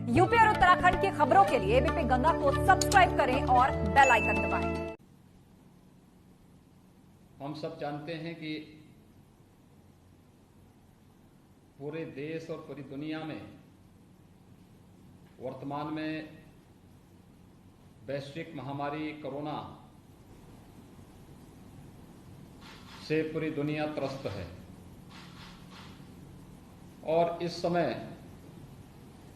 UP और उत्तराखंड की खबरों के लिए एबीपी गंगा को सब्सक्राइब करें और बेल आइकन दबाएं। हम सब जानते हैं कि पूरे देश और पूरी दुनिया में वर्तमान में वैश्विक महामारी कोरोना से पूरी दुनिया त्रस्त है और इस समय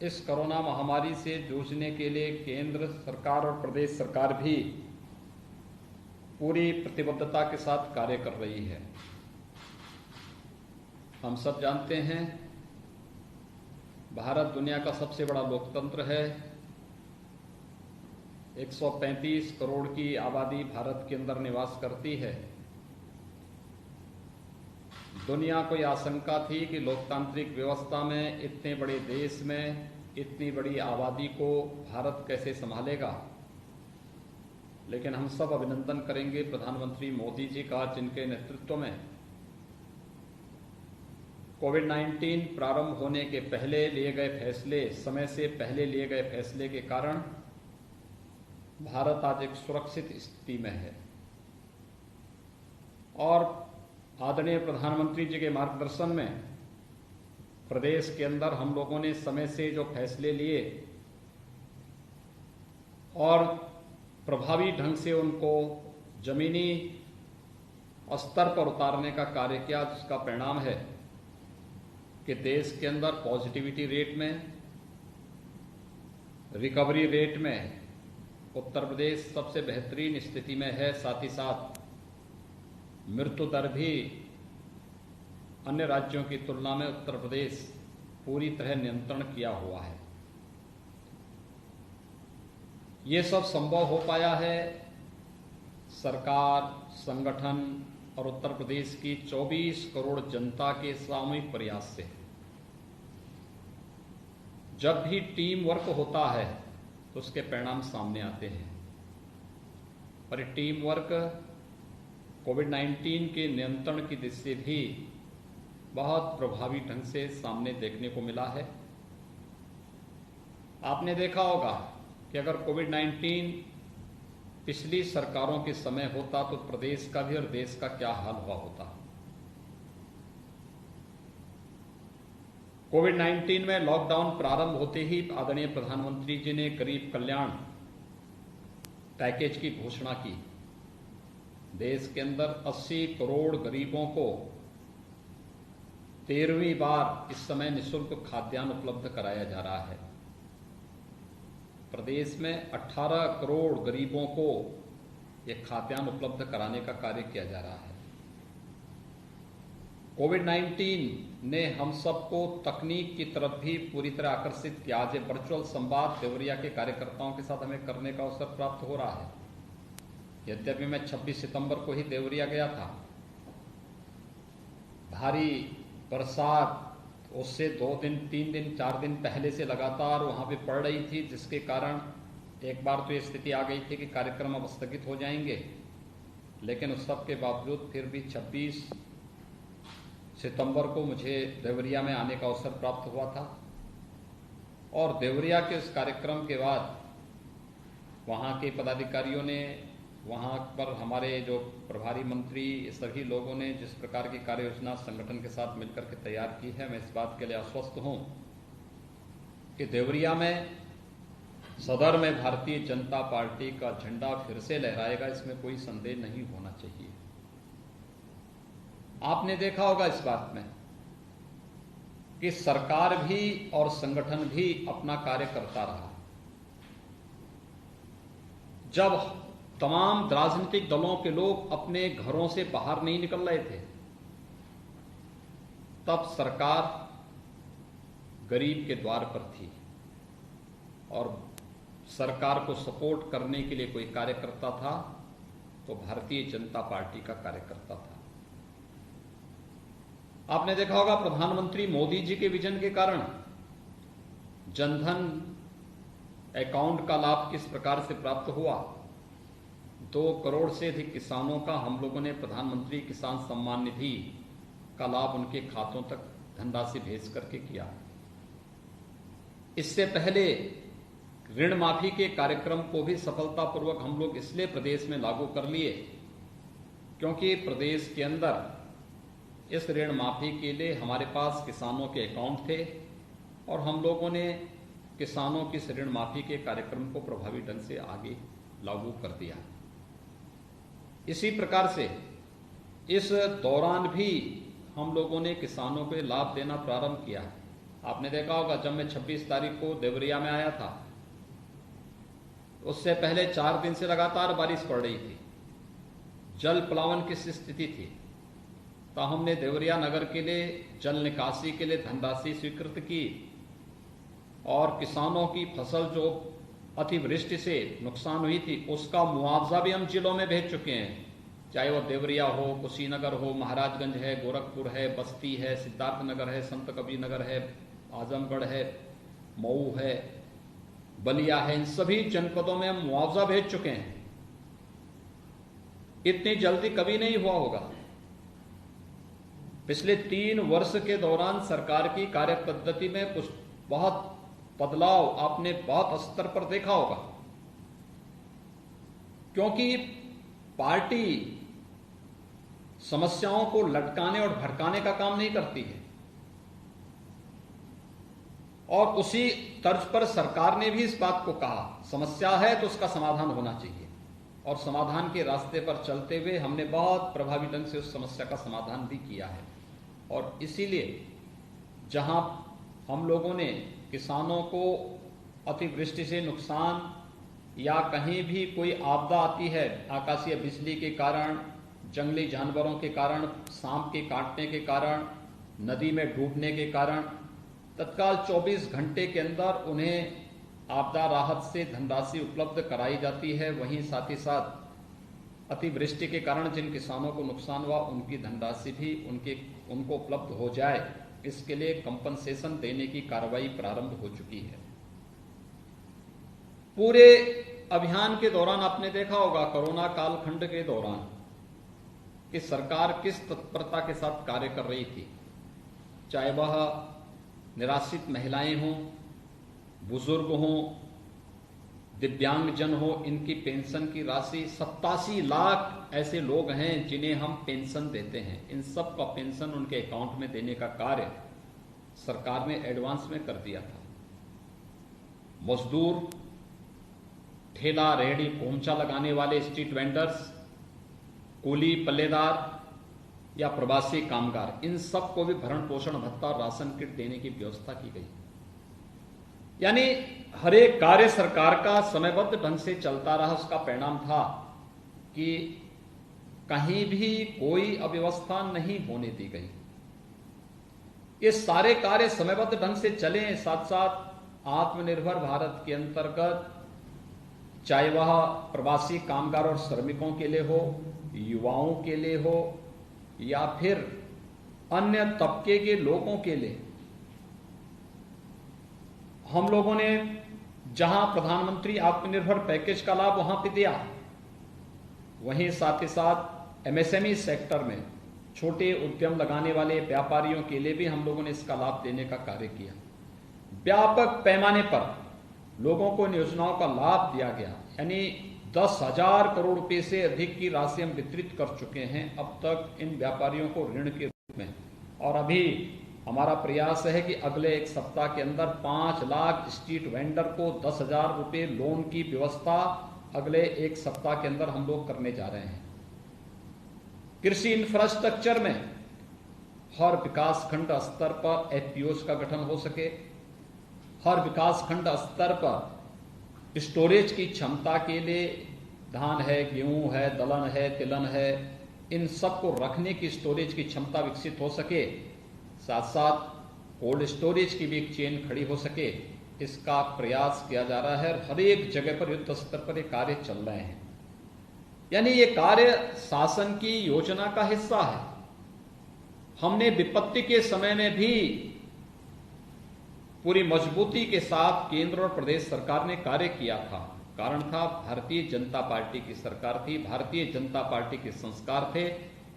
इस कोरोना महामारी से जूझने के लिए केंद्र सरकार और प्रदेश सरकार भी पूरी प्रतिबद्धता के साथ कार्य कर रही है। हम सब जानते हैं भारत दुनिया का सबसे बड़ा लोकतंत्र है। 135 करोड़ की आबादी भारत के अंदर निवास करती है। दुनिया को यह आशंका थी कि लोकतांत्रिक व्यवस्था में इतने बड़े देश में इतनी बड़ी आबादी को भारत कैसे संभालेगा, लेकिन हम सब अभिनंदन करेंगे प्रधानमंत्री मोदी जी का, जिनके नेतृत्व में कोविड-19 प्रारंभ होने के पहले लिए गए फैसले, समय से पहले लिए गए फैसले के कारण भारत आज एक सुरक्षित स्थिति में है और आदरणीय प्रधानमंत्री जी के मार्गदर्शन में प्रदेश के अंदर हम लोगों ने समय से जो फैसले लिए और प्रभावी ढंग से उनको जमीनी स्तर पर उतारने का कार्य किया, जिसका परिणाम है कि देश के अंदर पॉजिटिविटी रेट में, रिकवरी रेट में उत्तर प्रदेश सबसे बेहतरीन स्थिति में है। साथ ही साथ मृत्यु दर भी अन्य राज्यों की तुलना में उत्तर प्रदेश पूरी तरह नियंत्रण किया हुआ है। ये सब संभव हो पाया है सरकार, संगठन और उत्तर प्रदेश की 24 करोड़ जनता के सामूहिक प्रयास से। जब भी टीम वर्क होता है तो उसके परिणाम सामने आते हैं, पर टीम वर्क कोविड-19 के नियंत्रण की दृष्टि से भी बहुत प्रभावी ढंग से सामने देखने को मिला है। आपने देखा होगा कि अगर कोविड-19 पिछली सरकारों के समय होता तो प्रदेश का भी और देश का क्या हाल हुआ होता। कोविड-19 में लॉकडाउन प्रारंभ होते ही आदरणीय प्रधानमंत्री जी ने गरीब कल्याण पैकेज की घोषणा की। देश के अंदर 80 करोड़ गरीबों को 13वीं बार इस समय निःशुल्क खाद्यान्न उपलब्ध कराया जा रहा है। प्रदेश में 18 करोड़ गरीबों को यह खाद्यान्न उपलब्ध कराने का कार्य किया जा रहा है। कोविड-19 ने हम सबको तकनीक की तरफ भी पूरी तरह आकर्षित किया। आज वर्चुअल संवाद देवरिया के कार्यकर्ताओं के साथ हमें करने का अवसर प्राप्त हो रहा है। यद्यपि मैं 26 सितंबर को ही देवरिया गया था। भारी बरसात उससे 2 दिन, 3 दिन, 4 दिन पहले से लगातार वहां पे पड़ रही थी, जिसके कारण एक बार तो ये स्थिति आ गई थी कि कार्यक्रम अब स्थगित हो जाएंगे, लेकिन उस सब के बावजूद फिर भी 26 सितंबर को मुझे देवरिया में आने का अवसर प्राप्त हुआ था और देवरिया के इस कार्यक्रम के बाद वहां के पदाधिकारियों ने, वहां पर हमारे जो प्रभारी मंत्री, सभी लोगों ने जिस प्रकार की कार्य योजना संगठन के साथ मिलकर के तैयार की है, मैं इस बात के लिए आश्वस्त हूं कि देवरिया में सदर में भारतीय जनता पार्टी का झंडा फिर से लहराएगा, इसमें कोई संदेह नहीं होना चाहिए। आपने देखा होगा इस बात में कि सरकार भी और संगठन भी अपना कार्य करता रहा। जब तमाम राजनीतिक दलों के लोग अपने घरों से बाहर नहीं निकल रहे थे, तब सरकार गरीब के द्वार पर थी और सरकार को सपोर्ट करने के लिए कोई कार्यकर्ता था तो भारतीय जनता पार्टी का कार्यकर्ता था। आपने देखा होगा प्रधानमंत्री मोदी जी के विजन के कारण जनधन अकाउंट का लाभ किस प्रकार से प्राप्त हुआ। 2 करोड़ से अधिक किसानों का हम लोगों ने प्रधानमंत्री किसान सम्मान निधि का लाभ उनके खातों तक धनराशि भेज करके किया। इससे पहले ऋण माफी के कार्यक्रम को भी सफलतापूर्वक हम लोग इसलिए प्रदेश में लागू कर लिए क्योंकि प्रदेश के अंदर इस ऋण माफी के लिए हमारे पास किसानों के अकाउंट थे और हम लोगों ने किसानों की इस ऋण माफी के कार्यक्रम को प्रभावी ढंग से आगे लागू कर दिया। इसी प्रकार से इस दौरान भी हम लोगों ने किसानों को लाभ देना प्रारंभ किया। आपने देखा होगा जब मैं 26 तारीख को देवरिया में आया था, उससे पहले 4 दिन से लगातार बारिश पड़ रही थी, जल प्लावन की स्थिति थी। तो हमने देवरिया नगर के लिए जल निकासी के लिए धनराशि स्वीकृत की और किसानों की फसल जो अतिवृष्टि से नुकसान हुई थी उसका मुआवजा भी हम जिलों में भेज चुके हैं, चाहे वो देवरिया हो, कुशीनगर हो, महाराजगंज है, गोरखपुर है, बस्ती है, सिद्धार्थनगर है, संत कबीर नगर है, आजमगढ़ है, मऊ है, बलिया है, इन सभी जनपदों में हम मुआवजा भेज चुके हैं। इतनी जल्दी कभी नहीं हुआ होगा। पिछले 3 वर्ष के दौरान सरकार की कार्य पद्धति में कुछ बहुत बदलाव आपने बहुत स्तर पर देखा होगा, क्योंकि पार्टी समस्याओं को लटकाने और भड़काने का काम नहीं करती है और उसी तर्ज पर सरकार ने भी इस बात को कहा, समस्या है तो उसका समाधान होना चाहिए और समाधान के रास्ते पर चलते हुए हमने बहुत प्रभावी ढंग से उस समस्या का समाधान भी किया है। और इसीलिए जहां हम लोगों ने किसानों को अतिवृष्टि से नुकसान या कहीं भी कोई आपदा आती है, आकाशीय बिजली के कारण, जंगली जानवरों के कारण, सांप के काटने के कारण, नदी में डूबने के कारण, तत्काल 24 घंटे के अंदर उन्हें आपदा राहत से धनराशि उपलब्ध कराई जाती है। वहीं साथ ही साथ अतिवृष्टि के कारण जिन किसानों को नुकसान हुआ उनकी धनराशि भी उनको उपलब्ध हो जाए, इसके लिए कंपनसेशन देने की कार्रवाई प्रारंभ हो चुकी है। पूरे अभियान के दौरान आपने देखा होगा, कोरोना कालखंड के दौरान, कि सरकार किस तत्परता के साथ कार्य कर रही थी, चाहे वह निराश्रित महिलाएं हों, बुजुर्ग हों, दिव्यांगजन हो, इनकी पेंशन की राशि 87 लाख ऐसे लोग हैं जिन्हें हम पेंशन देते हैं। इन सब का पेंशन उनके अकाउंट में देने का कार्य सरकार ने एडवांस में कर दिया था। मजदूर, ठेला रेहड़ी पोंछा लगाने वाले स्ट्रीट वेंडर्स, कूली पल्लेदार या प्रवासी कामगार, इन सबको भी भरण पोषण भत्ता और राशन किट देने की व्यवस्था की गई। यानी हर एक कार्य सरकार का समयबद्ध ढंग से चलता रहा। उसका परिणाम था कि कहीं भी कोई अव्यवस्था नहीं होने दी गई। ये सारे कार्य समयबद्ध ढंग से चले। साथ साथ आत्मनिर्भर भारत के अंतर्गत चाहे वह प्रवासी कामगार और श्रमिकों के लिए हो, युवाओं के लिए हो या फिर अन्य तबके के लोगों के लिए, हम लोगों ने जहां प्रधानमंत्री आत्मनिर्भर पैकेज का लाभ वहां पे दिया, वहीं साथ ही साथ एमएसएमई सेक्टर में छोटे उद्यम लगाने वाले व्यापारियों के लिए भी हम लोगों ने इसका लाभ देने का कार्य किया। व्यापक पैमाने पर लोगों को इन योजनाओं का लाभ दिया गया। यानी 10,000 करोड़ रुपए से अधिक की राशि हम वितरित कर चुके हैं अब तक इन व्यापारियों को ऋण के रूप में। और अभी हमारा प्रयास है कि अगले 1 सप्ताह के अंदर 5 लाख स्ट्रीट वेंडर को 10,000 रुपए लोन की व्यवस्था अगले 1 सप्ताह के अंदर हम लोग करने जा रहे हैं। कृषि इंफ्रास्ट्रक्चर में हर विकास खंड स्तर पर एफपीओज का गठन हो सके, हर विकास खंड स्तर पर स्टोरेज की क्षमता के लिए धान है, गेहूं है, दलहन है, तिलहन है, इन सबको रखने की स्टोरेज की क्षमता विकसित हो सके। साथ साथ कोल्ड स्टोरेज की भी एक चेन खड़ी हो सके, इसका प्रयास किया जा रहा है। हर एक जगह पर युद्ध स्तर पर ये कार्य चल रहे हैं। यानी ये कार्य शासन की योजना का हिस्सा है। हमने विपत्ति के समय में भी पूरी मजबूती के साथ केंद्र और प्रदेश सरकार ने कार्य किया था। कारण था भारतीय जनता पार्टी की सरकार थी, भारतीय जनता पार्टी के संस्कार थे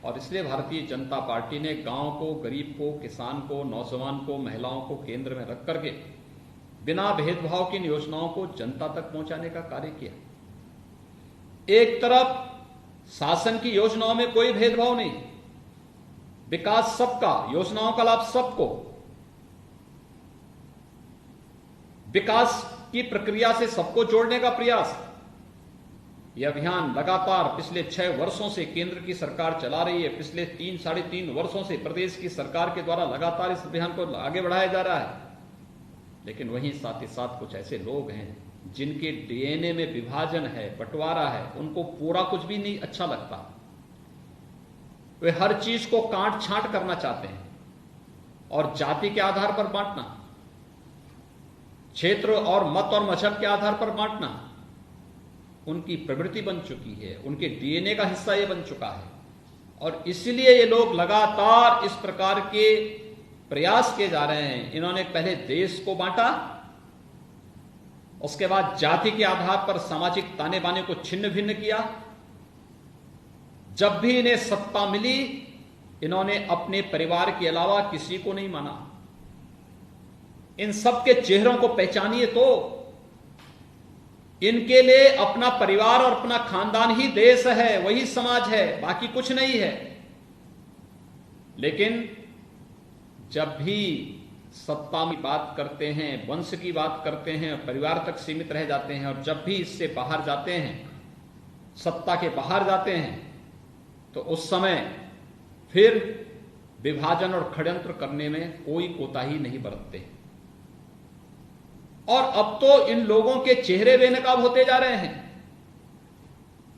और इसलिए भारतीय जनता पार्टी ने गांव को, गरीब को, किसान को, नौजवान को, महिलाओं को केंद्र में रख करके बिना भेदभाव की इन योजनाओं को जनता तक पहुंचाने का कार्य किया। एक तरफ शासन की योजनाओं में कोई भेदभाव नहीं, विकास सबका, योजनाओं का लाभ सबको, विकास की प्रक्रिया से सबको जोड़ने का प्रयास। यह अभियान लगातार पिछले 6 वर्षों से केंद्र की सरकार चला रही है। पिछले 3-3.5 वर्षों से प्रदेश की सरकार के द्वारा लगातार इस अभियान को आगे बढ़ाया जा रहा है। लेकिन वहीं साथ ही साथ कुछ ऐसे लोग हैं जिनके डीएनए में विभाजन है, बंटवारा है, उनको पूरा कुछ भी नहीं अच्छा लगता। वे हर चीज को काट छांट करना चाहते हैं और जाति के आधार पर बांटना, क्षेत्र और मत और मजहब के आधार पर बांटना उनकी प्रवृत्ति बन चुकी है, उनके डीएनए का हिस्सा यह बन चुका है। और इसलिए ये लोग लगातार इस प्रकार के प्रयास किए जा रहे हैं। इन्होंने पहले देश को बांटा, उसके बाद जाति के आधार पर सामाजिक ताने बाने को छिन्न भिन्न किया। जब भी इन्हें सत्ता मिली, इन्होंने अपने परिवार के अलावा किसी को नहीं माना। इन सबके चेहरों को पहचानिए तो इनके लिए अपना परिवार और अपना खानदान ही देश है, वही समाज है, बाकी कुछ नहीं है। लेकिन जब भी सत्ता की बात करते हैं, वंश की बात करते हैं, परिवार तक सीमित रह जाते हैं, और जब भी इससे बाहर जाते हैं, सत्ता के बाहर जाते हैं, तो उस समय फिर विभाजन और षड्यंत्र करने में कोई कोताही नहीं बरतते। और अब तो इन लोगों के चेहरे बेनकाब होते जा रहे हैं।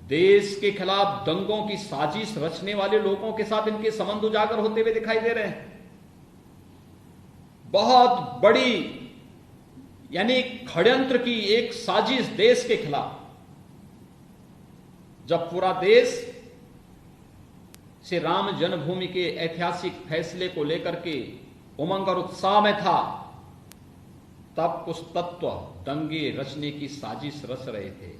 देश के खिलाफ दंगों की साजिश रचने वाले लोगों के साथ इनके संबंध उजागर होते हुए दिखाई दे रहे हैं। बहुत बड़ी यानी षड्यंत्र की एक साजिश देश के खिलाफ। जब पूरा देश श्री राम जन्मभूमि के ऐतिहासिक फैसले को लेकर के उमंग और उत्साह में था, तब कुछ तत्व दंगे रचने की साजिश रच रहे थे।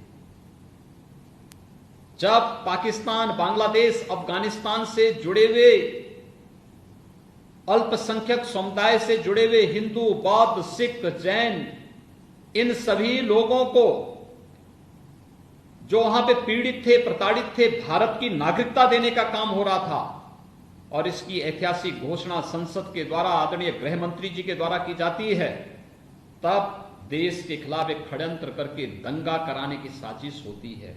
जब पाकिस्तान, बांग्लादेश, अफगानिस्तान से जुड़े हुए अल्पसंख्यक समुदाय से जुड़े हुए हिंदू, बौद्ध, सिख, जैन, इन सभी लोगों को जो वहां पे पीड़ित थे, प्रताड़ित थे, भारत की नागरिकता देने का काम हो रहा था, और इसकी ऐतिहासिक घोषणा संसद के द्वारा आदरणीय गृह मंत्री जी के द्वारा की जाती है, तब देश के खिलाफ एक षड्यंत्र करके दंगा कराने की साजिश होती है।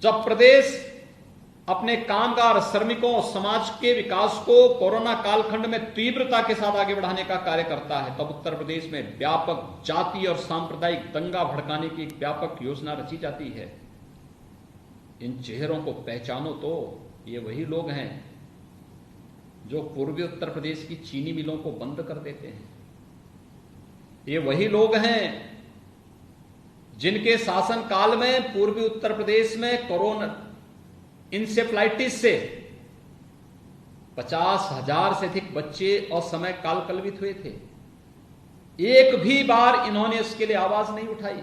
जब प्रदेश अपने कामगार, श्रमिकों, समाज के विकास को कोरोना कालखंड में तीव्रता के साथ आगे बढ़ाने का कार्य करता है, तब उत्तर प्रदेश में व्यापक जाति और सांप्रदायिक दंगा भड़काने की एक व्यापक योजना रची जाती है। इन चेहरों को पहचानो तो ये वही लोग हैं जो पूर्वी उत्तर प्रदेश की चीनी मिलों को बंद कर देते हैं। ये वही लोग हैं जिनके शासन काल में पूर्वी उत्तर प्रदेश में कोरोना इंसेफ्लाइटिस से 50,000 से अधिक बच्चे असमय काल कलवित हुए थे। एक भी बार इन्होंने इसके लिए आवाज नहीं उठाई,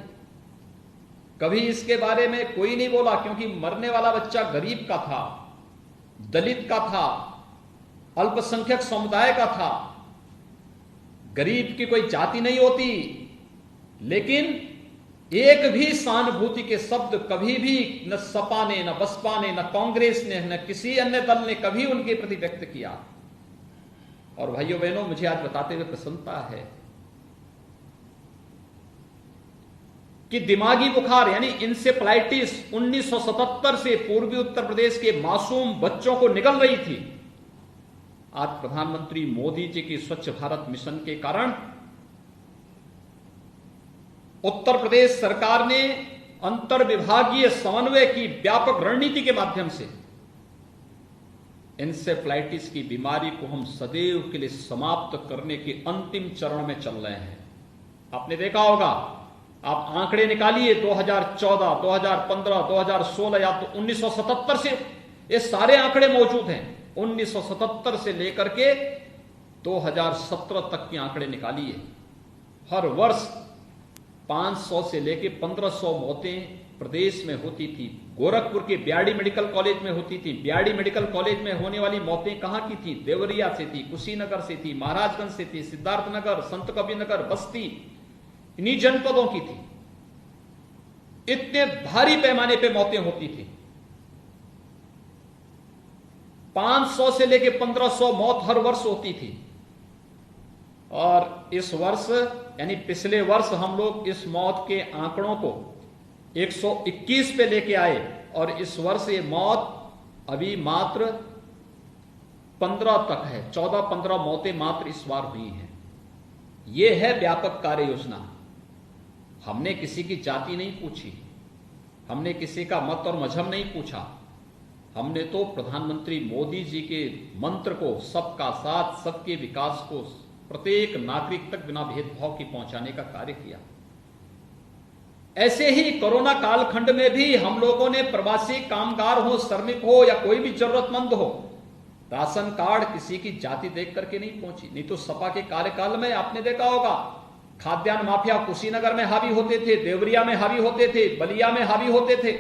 कभी इसके बारे में कोई नहीं बोला, क्योंकि मरने वाला बच्चा गरीब का था, दलित का था, अल्पसंख्यक समुदाय का था। गरीब की कोई जाति नहीं होती, लेकिन एक भी सहानुभूति के शब्द कभी भी न सपा ने, न बसपा ने, न कांग्रेस ने, न किसी अन्य दल ने कभी उनके प्रति व्यक्त किया। और भाइयों बहनों, मुझे आज बताते हुए प्रसन्नता है कि दिमागी बुखार यानी इंसेफ्लाइटिस 1977 से पूर्वी उत्तर प्रदेश के मासूम बच्चों को निकल रही थी। आज प्रधानमंत्री मोदी जी की स्वच्छ भारत मिशन के कारण उत्तर प्रदेश सरकार ने अंतर विभागीय समन्वय की व्यापक रणनीति के माध्यम से इंसेफ्लाइटिस की बीमारी को हम सदैव के लिए समाप्त करने के अंतिम चरण में चल रहे हैं। आपने देखा होगा, आप आंकड़े निकालिए 2014, 2015, 2016 या तो 1977 से, ये सारे आंकड़े मौजूद हैं। 1977 से लेकर के 2017 तक के आंकड़े निकालिए। हर वर्ष 500 से लेकर 1500 मौतें प्रदेश में होती थी। गोरखपुर के बीआरडी मेडिकल कॉलेज में होती थी। बीआरडी मेडिकल कॉलेज में होने वाली मौतें कहां की थी? देवरिया से थी, कुशीनगर से थी, महाराजगंज से थी, सिद्धार्थनगर, संत कबीरनगर, बस्ती, इन्हीं जनपदों की थी। इतने भारी पैमाने पे मौतें होती थी। 500 से लेके 1500 मौत हर वर्ष होती थी। और इस वर्ष यानी पिछले वर्ष हम लोग इस मौत के आंकड़ों को 121 पे लेके आए और इस वर्ष ये मौत अभी मात्र 15 तक है। 14-15 मौतें मात्र इस बार हुई हैं। यह है व्यापक कार्य योजना। हमने किसी की जाति नहीं पूछी, हमने किसी का मत और मजहब नहीं पूछा। हमने तो प्रधानमंत्री मोदी जी के मंत्र को, सबका साथ सबके विकास को प्रत्येक नागरिक तक बिना भेदभाव की पहुंचाने का कार्य किया। ऐसे ही कोरोना कालखंड में भी हम लोगों ने प्रवासी कामगार हो, श्रमिक हो या कोई भी जरूरतमंद हो, राशन कार्ड किसी की जाति देख करके नहीं पहुंची। नहीं तो सपा के कार्यकाल में आपने देखा होगा खाद्यान्न माफिया कुशीनगर में हावी होते थे, देवरिया में हावी होते थे, बलिया में हावी होते थे,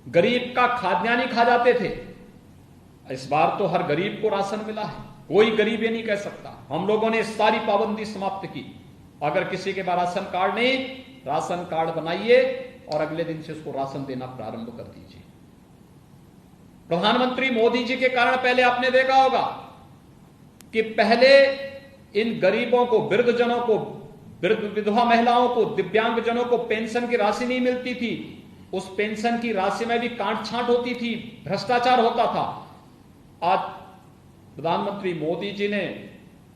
गरीब का खाद्यान्न ही खा जाते थे। इस बार तो हर गरीब को राशन मिला है, कोई गरीब ये नहीं कह सकता। हम लोगों ने सारी पाबंदी समाप्त की। अगर किसी के पास राशन कार्ड नहीं, राशन कार्ड बनाइए और अगले दिन से उसको राशन देना प्रारंभ कर दीजिए। प्रधानमंत्री मोदी जी के कारण पहले आपने देखा होगा कि पहले इन गरीबों को, वृद्धजनों को, विधवा महिलाओं को, दिव्यांगजनों को पेंशन की राशि नहीं मिलती थी। उस पेंशन की राशि में भी काट छांट होती थी, भ्रष्टाचार होता था। आज प्रधानमंत्री मोदी जी ने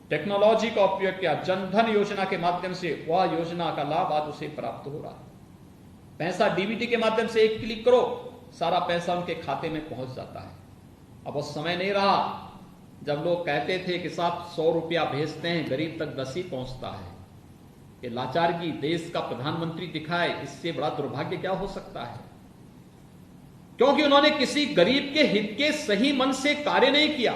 टेक्नोलॉजी का उपयोग किया, जनधन योजना के माध्यम से वह योजना का लाभ आज उसे प्राप्त हो रहा है। पैसा डीबीटी के माध्यम से एक क्लिक करो, सारा पैसा उनके खाते में पहुंच जाता है। अब वो समय नहीं रहा जब लोग कहते थे कि साहब 100 रुपया भेजते हैं, गरीब तक 10 ही पहुंचता है। ये लाचारगी देश का प्रधानमंत्री दिखाए, इससे बड़ा दुर्भाग्य क्या हो सकता है? क्योंकि उन्होंने किसी गरीब के हित के सही मन से कार्य नहीं किया।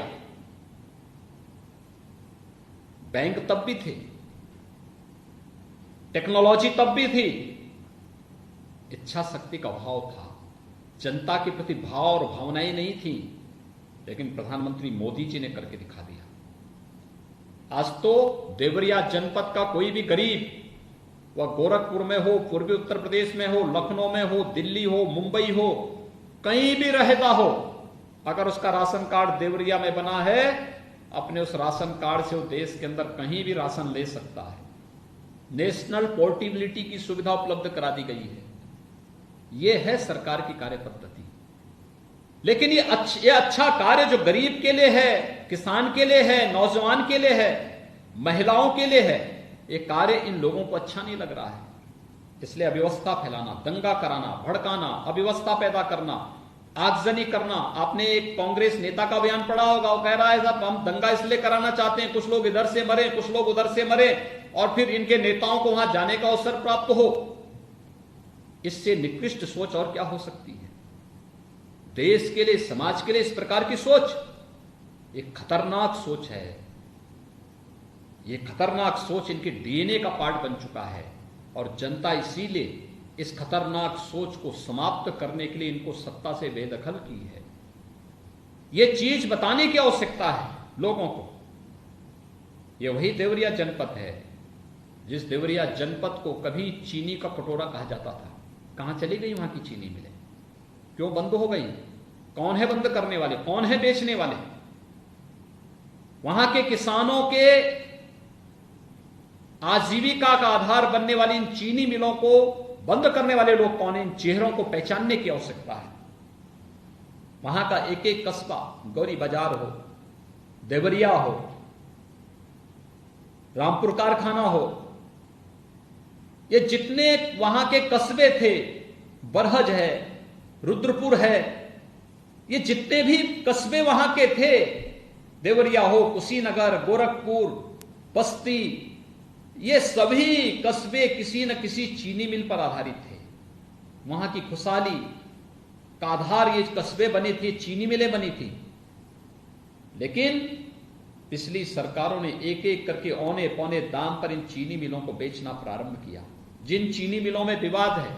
बैंक तब भी थे, टेक्नोलॉजी तब भी थी, इच्छा शक्ति का अभाव था, जनता के प्रति भाव और भावनाएं नहीं थी। लेकिन प्रधानमंत्री मोदी जी ने करके दिखा दिया। आज तो देवरिया जनपद का कोई भी गरीब, वह गोरखपुर में हो, पूर्वी उत्तर प्रदेश में हो, लखनऊ में हो, दिल्ली हो, मुंबई हो, कहीं भी रहता हो, अगर उसका राशन कार्ड देवरिया में बना है, अपने उस राशन कार्ड से वो देश के अंदर कहीं भी राशन ले सकता है। नेशनल पोर्टेबिलिटी की सुविधा उपलब्ध करा दी गई है। यह है सरकार की कार्य पद्धति। लेकिन ये अच्छा कार्य जो गरीब के लिए है, किसान के लिए है, नौजवान के लिए है, महिलाओं के लिए है, ये कार्य इन लोगों को अच्छा नहीं लग रहा है। इसलिए अव्यवस्था फैलाना, दंगा कराना, भड़काना, अव्यवस्था पैदा करना, आगजनी करना। आपने एक कांग्रेस नेता का बयान पढ़ा होगा, वो कह रहा है साहब हम दंगा इसलिए कराना चाहते हैं, कुछ लोग इधर से मरे, कुछ लोग उधर से मरे और फिर इनके नेताओं को वहां जाने का अवसर प्राप्त हो। इससे निकृष्ट सोच और क्या हो सकती है? देश के लिए, समाज के लिए इस प्रकार की सोच एक खतरनाक सोच है। यह खतरनाक सोच इनके डीएनए का पार्ट बन चुका है और जनता इसीलिए इस खतरनाक सोच को समाप्त करने के लिए इनको सत्ता से बेदखल की है। यह चीज बताने की आवश्यकता है लोगों को। यह वही देवरिया जनपद है जिस देवरिया जनपद को कभी चीनी का कटोरा कहा जाता था। कहां चली गई वहां की चीनी मिलें? क्यों बंद हो गई? कौन है बंद करने वाले? कौन है बेचने वाले? वहां के किसानों के आजीविका का आधार बनने वाली इन चीनी मिलों को बंद करने वाले लोग कौन है? इन चेहरों को पहचानने की आवश्यकता है। वहां का एक एक कस्बा, गौरी बाजार हो, देवरिया हो, रामपुर कारखाना हो, ये जितने वहां के कस्बे थे, बरहज है, रुद्रपुर है, ये जितने भी कस्बे वहां के थे, देवरिया हो, कुशीनगर, गोरखपुर, बस्ती, ये सभी कस्बे किसी न किसी चीनी मिल पर आधारित थे। वहां की खुशहाली का आधार ये कस्बे बने थे, चीनी मिलें बनी थी। लेकिन पिछली सरकारों ने एक एक करके औने पौने दाम पर इन चीनी मिलों को बेचना प्रारंभ किया। जिन चीनी मिलों में विवाद है,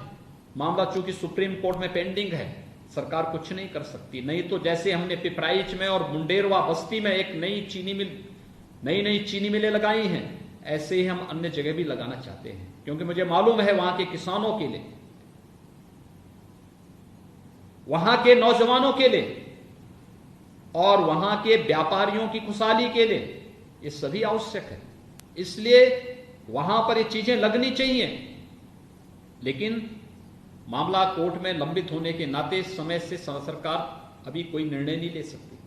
मामला चूंकि सुप्रीम कोर्ट में पेंडिंग है, सरकार कुछ नहीं कर सकती। नहीं तो जैसे हमने पिपराइच में और मुंडेरवा बस्ती में एक नई चीनी मिलें लगाई हैं, ऐसे ही हम अन्य जगह भी लगाना चाहते हैं, क्योंकि मुझे मालूम है वहां के किसानों के लिए, वहां के नौजवानों के लिए और वहां के व्यापारियों की खुशहाली के लिए ये सभी आवश्यक है। इसलिए वहां पर ये चीजें लगनी चाहिए, लेकिन मामला कोर्ट में लंबित होने के नाते समय से सरकार अभी कोई निर्णय नहीं ले सकती।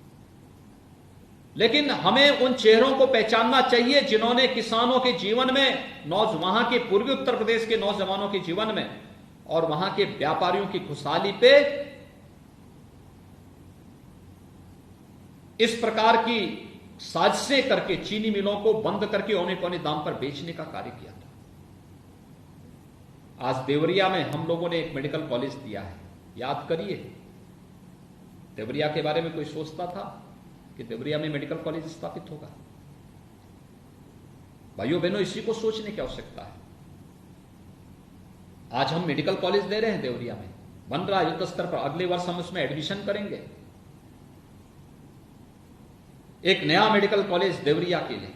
लेकिन हमें उन चेहरों को पहचानना चाहिए जिन्होंने किसानों के जीवन में, वहां के पूर्वी उत्तर प्रदेश के नौजवानों के जीवन में और वहां के व्यापारियों की खुशहाली पे इस प्रकार की साजिशें करके चीनी मिलों को बंद करके औने पौने दाम पर बेचने का कार्य किया था। आज देवरिया में हम लोगों ने एक मेडिकल कॉलेज दिया है। याद करिए, देवरिया के बारे में कोई सोचता था कि देवरिया में मेडिकल कॉलेज स्थापित होगा? भाइयों बहनों, इसी को सोचने की आवश्यकता है। आज हम मेडिकल कॉलेज दे रहे हैं, देवरिया में बन रहा है युद्ध स्तर पर। अगले वर्ष हम उसमें एडमिशन करेंगे, एक नया मेडिकल कॉलेज देवरिया के लिए।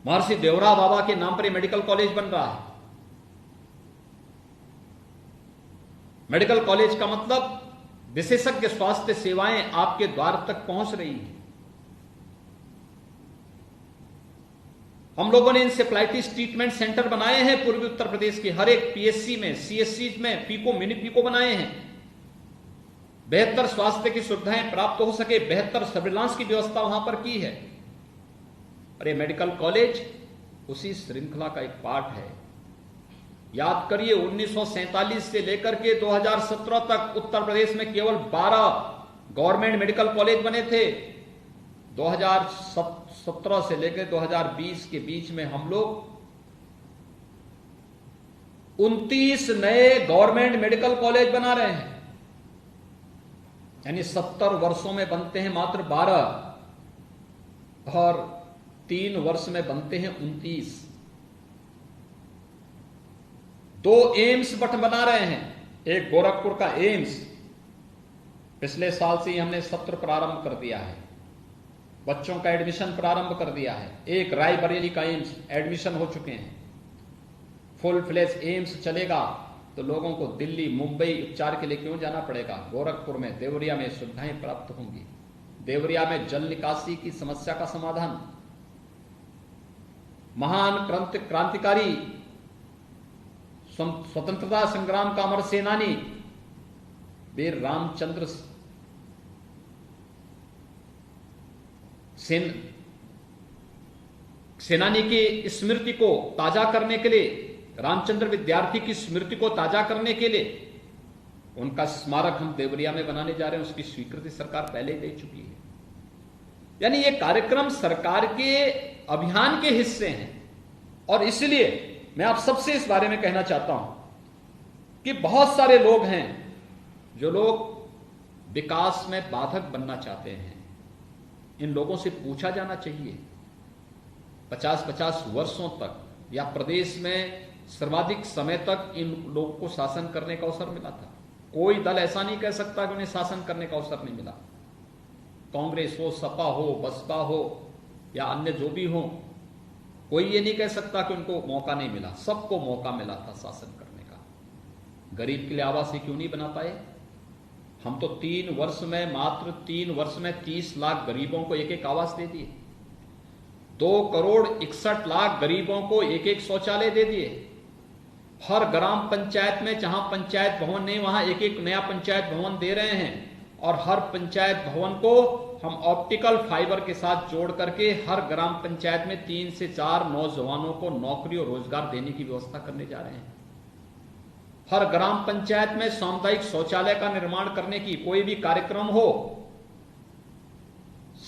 महर्षि देवरा बाबा के नाम पर मेडिकल कॉलेज बन रहा है। मेडिकल कॉलेज का मतलब विशेषज्ञ स्वास्थ्य सेवाएं आपके द्वार तक पहुंच रही हैं। हम लोगों ने इंसेफ्लाइटिस ट्रीटमेंट सेंटर बनाए हैं पूर्वी उत्तर प्रदेश के हर एक पीएससी में, सीएससी में, पीको, मिनी पीको बनाए हैं। बेहतर स्वास्थ्य की सुविधाएं प्राप्त हो सके, बेहतर सर्विलांस की व्यवस्था वहां पर की है। और ये मेडिकल कॉलेज उसी श्रृंखला का एक पार्ट है। याद करिए, 1947 से लेकर के 2017 तक उत्तर प्रदेश में केवल 12 गवर्नमेंट मेडिकल कॉलेज बने थे। 2017 से लेकर 2020 के बीच में हम लोग 29 नए गवर्नमेंट मेडिकल कॉलेज बना रहे हैं। यानी 70 वर्षों में बनते हैं मात्र 12 और 3 वर्ष में बनते हैं 29। 2 एम्स बना रहे हैं। एक गोरखपुर का एम्स पिछले साल से ही हमने सत्र प्रारंभ कर दिया है, बच्चों का एडमिशन प्रारंभ कर दिया है। एक रायबरेली का एम्स एडमिशन हो चुके हैं। फुल फ्लेज एम्स चलेगा तो लोगों को दिल्ली, मुंबई उपचार के लिए क्यों जाना पड़ेगा? गोरखपुर में, देवरिया में सुविधाएं प्राप्त होंगी। देवरिया में जल निकासी की समस्या का समाधान। महान क्रांतिकारी, स्वतंत्रता संग्राम का अमर सेनानी वीर रामचंद्र सेनानी की स्मृति को ताजा करने के लिए, रामचंद्र विद्यार्थी की स्मृति को ताजा करने के लिए उनका स्मारक हम देवरिया में बनाने जा रहे हैं। उसकी स्वीकृति सरकार पहले दे चुकी है। यानी ये कार्यक्रम सरकार के अभियान के हिस्से हैं। और इसलिए मैं आप सबसे इस बारे में कहना चाहता हूं कि बहुत सारे लोग हैं जो लोग विकास में बाधक बनना चाहते हैं। इन लोगों से पूछा जाना चाहिए। 50-50 वर्षों तक या प्रदेश में सर्वाधिक समय तक इन लोगों को शासन करने का अवसर मिला था। कोई दल ऐसा नहीं कह सकता कि उन्हें शासन करने का अवसर नहीं मिला। कांग्रेस हो, सपा हो, बसपा हो या अन्य जो भी हो, कोई ये नहीं कह सकता कि उनको मौका नहीं मिला। सबको मौका मिला था शासन करने का। गरीब के लिए आवास क्यों नहीं बना पाए? हम तो 3 वर्ष में, मात्र 3 वर्ष में 30 लाख गरीबों को एक आवास दे दिए। 2 करोड़ 61 लाख गरीबों को एक शौचालय दे दिए। हर ग्राम पंचायत में जहां पंचायत भवन नहीं, वहां एक नया पंचायत भवन दे रहे हैं। और हर पंचायत भवन को हम ऑप्टिकल फाइबर के साथ जोड़ करके हर ग्राम पंचायत में 3 से 4 नौजवानों को नौकरी और रोजगार देने की व्यवस्था करने जा रहे हैं। हर ग्राम पंचायत में सामुदायिक शौचालय का निर्माण करने की, कोई भी कार्यक्रम हो,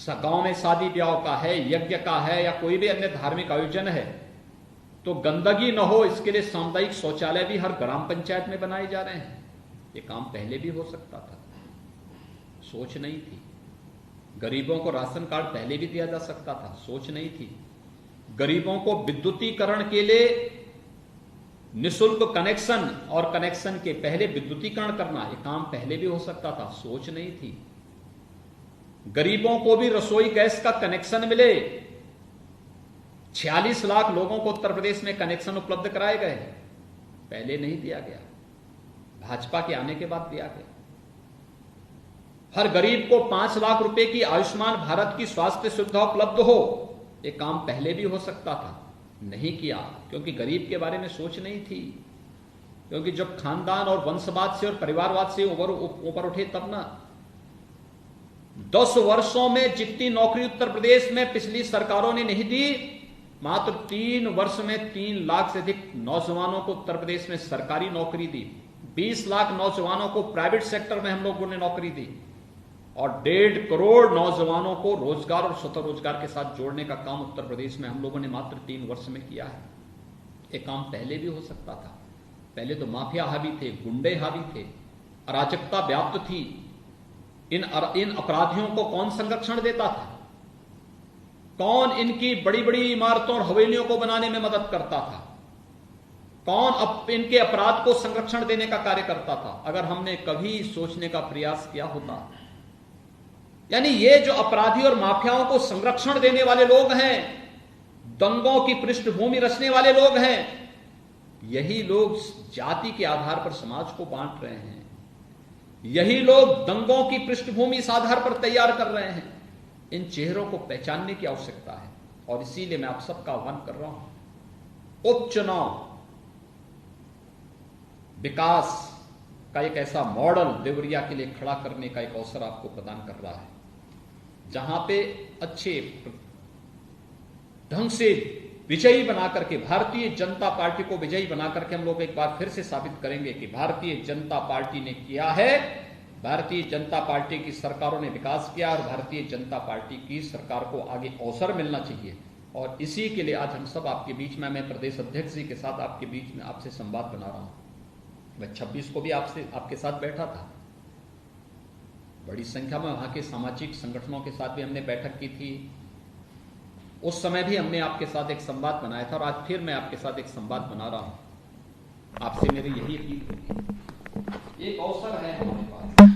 गांव में शादी ब्याह का है, यज्ञ का है या कोई भी अन्य धार्मिक आयोजन है, तो गंदगी न हो इसके लिए सामुदायिक शौचालय भी हर ग्राम पंचायत में बनाए जा रहे हैं। ये काम पहले भी हो सकता था, सोच नहीं थी। गरीबों को राशन कार्ड पहले भी दिया जा सकता था, सोच नहीं थी। गरीबों को विद्युतीकरण के लिए निशुल्क कनेक्शन और कनेक्शन के पहले विद्युतीकरण करना, यह काम पहले भी हो सकता था, सोच नहीं थी। गरीबों को भी रसोई गैस का कनेक्शन मिले, 46 लाख लोगों को उत्तर प्रदेश में कनेक्शन उपलब्ध कराए गए, पहले नहीं दिया गया, भाजपा के आने के बाद दिया गया। हर गरीब को 5 लाख रुपए की आयुष्मान भारत की स्वास्थ्य सुविधा उपलब्ध हो, यह काम पहले भी हो सकता था, नहीं किया क्योंकि गरीब के बारे में सोच नहीं थी। क्योंकि जब खानदान और वंशवाद से और परिवारवाद से ऊपर उठे तब ना 10 वर्षों में जितनी नौकरी उत्तर प्रदेश में पिछली सरकारों ने नहीं दी, मात्र 3 वर्ष में 3 लाख से अधिक नौजवानों को उत्तर प्रदेश में सरकारी नौकरी दी, 20 लाख नौजवानों को प्राइवेट सेक्टर में हम लोगों ने नौकरी दी और 1.5 करोड़ नौजवानों को रोजगार और स्वतः रोजगार के साथ जोड़ने का काम उत्तर प्रदेश में हम लोगों ने मात्र 3 वर्ष में किया है। ये काम पहले भी हो सकता था। पहले तो माफिया हावी थे, गुंडे हावी थे, अराजकता व्याप्त थी। इन अपराधियों को कौन संरक्षण देता था? कौन इनकी बड़ी बड़ी इमारतों और हवेलियों को बनाने में मदद करता था? कौन इनके अपराध को संरक्षण देने का कार्य करता था? अगर हमने कभी सोचने का प्रयास किया होता, यानी ये जो अपराधी और माफियाओं को संरक्षण देने वाले लोग हैं, दंगों की पृष्ठभूमि रचने वाले लोग हैं, यही लोग जाति के आधार पर समाज को बांट रहे हैं, यही लोग दंगों की पृष्ठभूमि इस आधार पर तैयार कर रहे हैं। इन चेहरों को पहचानने की आवश्यकता है और इसीलिए मैं आप सबका आह्वान कर रहा हूं। उपचुनाव विकास का एक ऐसा मॉडल देवरिया के लिए खड़ा करने का एक अवसर आपको प्रदान कर रहा है, जहां पे अच्छे ढंग से विजयी बना करके, भारतीय जनता पार्टी को विजयी बना करके हम लोग एक बार फिर से साबित करेंगे कि भारतीय जनता पार्टी ने किया है, भारतीय जनता पार्टी की सरकारों ने विकास किया और भारतीय जनता पार्टी की सरकार को आगे अवसर मिलना चाहिए। और इसी के लिए आज हम सब आपके बीच में, मैं प्रदेश अध्यक्ष जी के साथ आपके बीच में आपसे संवाद बना रहा हूं। मैं 26 को भी आपके साथ बैठा था, बड़ी संख्या में वहां के सामाजिक संगठनों के साथ भी हमने बैठक की थी। उस समय भी हमने आपके साथ एक संवाद बनाया था और आज फिर मैं आपके साथ एक संवाद बना रहा हूं। आपसे मेरी यही अपील होगी, एक अवसर है हमारे पास,